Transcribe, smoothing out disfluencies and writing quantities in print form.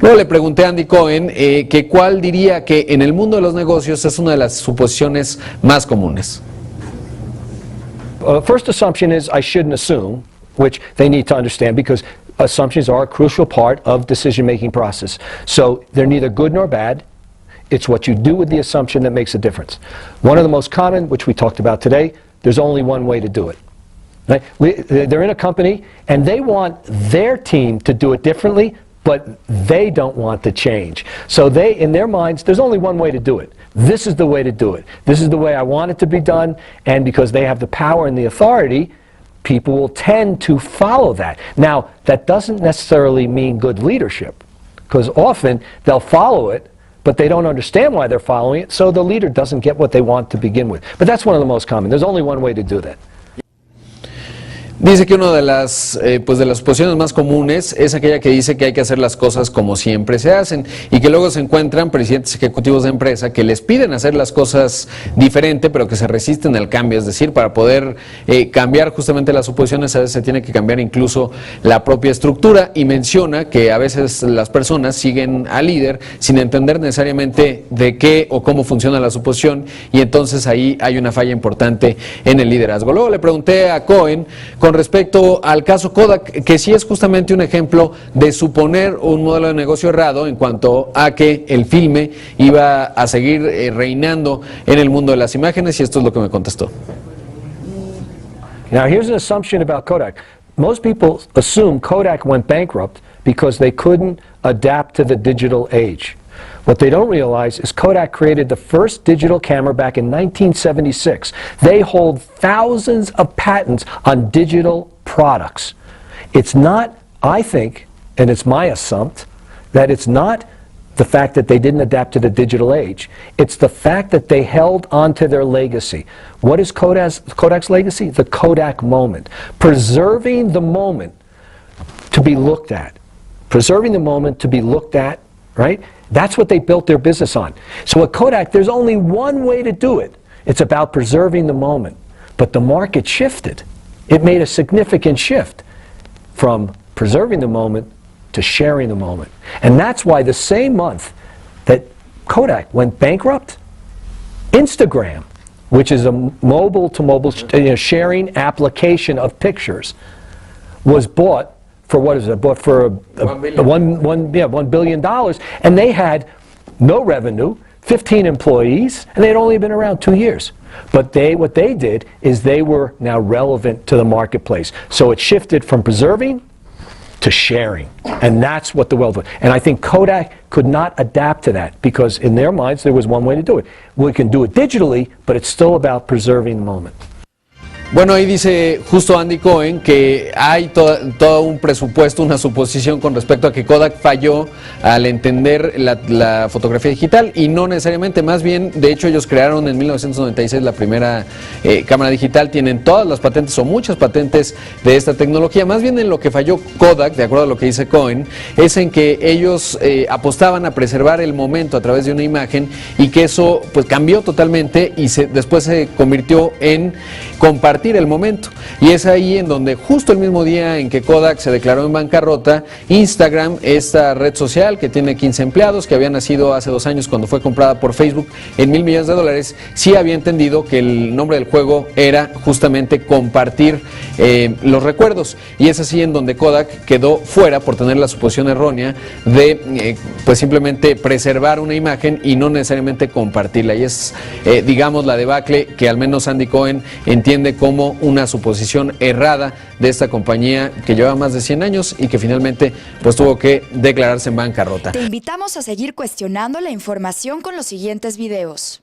Luego le pregunté a Andy Cohen que cuál diría que en el mundo de los negocios es una de las suposiciones más comunes. First assumption is I shouldn't assume, which they need to understand because assumptions are a crucial part of decision-making process. So they're neither good nor bad. It's what you do with the assumption that makes a difference. One of the most common, which we talked about today, there's only one way to do it. Right? They're in a company and they want their team to do it differently, but they don't want to change. So they, in their minds, there's only one way to do it. This is the way to do it. This is the way I want it to be done, and because they have the power and the authority, people will tend to follow that. Now, that doesn't necessarily mean good leadership, because often they'll follow it, but they don't understand why they're following it, so the leader doesn't get what they want to begin with. But that's one of the most common. There's only one way to do that. Dice que una de las suposiciones más comunes es aquella que dice que hay que hacer las cosas como siempre se hacen y que luego se encuentran presidentes ejecutivos de empresa que les piden hacer las cosas diferente pero que se resisten al cambio, es decir, para poder cambiar justamente las suposiciones a veces se tiene que cambiar incluso la propia estructura y menciona que a veces las personas siguen al líder sin entender necesariamente de qué o cómo funciona la suposición y entonces ahí hay una falla importante en el liderazgo. Luego le pregunté a Cohen con respecto al caso Kodak, que sí es justamente un ejemplo de suponer un modelo de negocio errado en cuanto a que el filme iba a seguir reinando en el mundo de las imágenes, y esto es lo que me contestó. Now here's an assumption about Kodak. Most people assume Kodak went bankrupt because they couldn't adapt to the digital age. What they don't realize is Kodak created the first digital camera back in 1976. They hold thousands of patents on digital products. It's not, I think, and it's my assumption, that it's not the fact that they didn't adapt to the digital age. It's the fact that they held on to their legacy. What is Kodak's legacy? The Kodak moment. Preserving the moment to be looked at. Preserving the moment to be looked at, right? That's what they built their business on. So at Kodak, there's only one way to do it. It's about preserving the moment. But the market shifted. It made a significant shift from preserving the moment to sharing the moment. And that's why the same month that Kodak went bankrupt, Instagram, which is a mobile-to-mobile sharing application of pictures, was bought for what is it? Bought for $1 billion, and they had no revenue, 15 employees, and they had only been around 2 years. But what they did is they were now relevant to the marketplace. So it shifted from preserving to sharing, and that's what the world was. And I think Kodak could not adapt to that because in their minds there was one way to do it. We can do it digitally, but it's still about preserving the moment. Bueno, ahí dice justo Andy Cohen que hay todo un presupuesto, una suposición con respecto a que Kodak falló al entender la fotografía digital y no necesariamente, más bien, de hecho ellos crearon en 1996 la primera cámara digital, tienen todas las patentes o muchas patentes de esta tecnología, más bien en lo que falló Kodak, de acuerdo a lo que dice Cohen, es en que ellos apostaban a preservar el momento a través de una imagen y que eso pues cambió totalmente y después se convirtió en compartir el momento, y es ahí en donde justo el mismo día en que Kodak se declaró en bancarrota, Instagram, esta red social que tiene 15 empleados, que había nacido hace 2 años cuando fue comprada por Facebook en $1.000 millones, sí había entendido que el nombre del juego era justamente compartir los recuerdos, y es así en donde Kodak quedó fuera por tener la suposición errónea de pues simplemente preservar una imagen y no necesariamente compartirla, y es digamos la debacle que al menos Andy Cohen entiende como una suposición errada de esta compañía que lleva más de 100 años y que finalmente pues tuvo que declararse en bancarrota. Te invitamos a seguir cuestionando la información con los siguientes videos.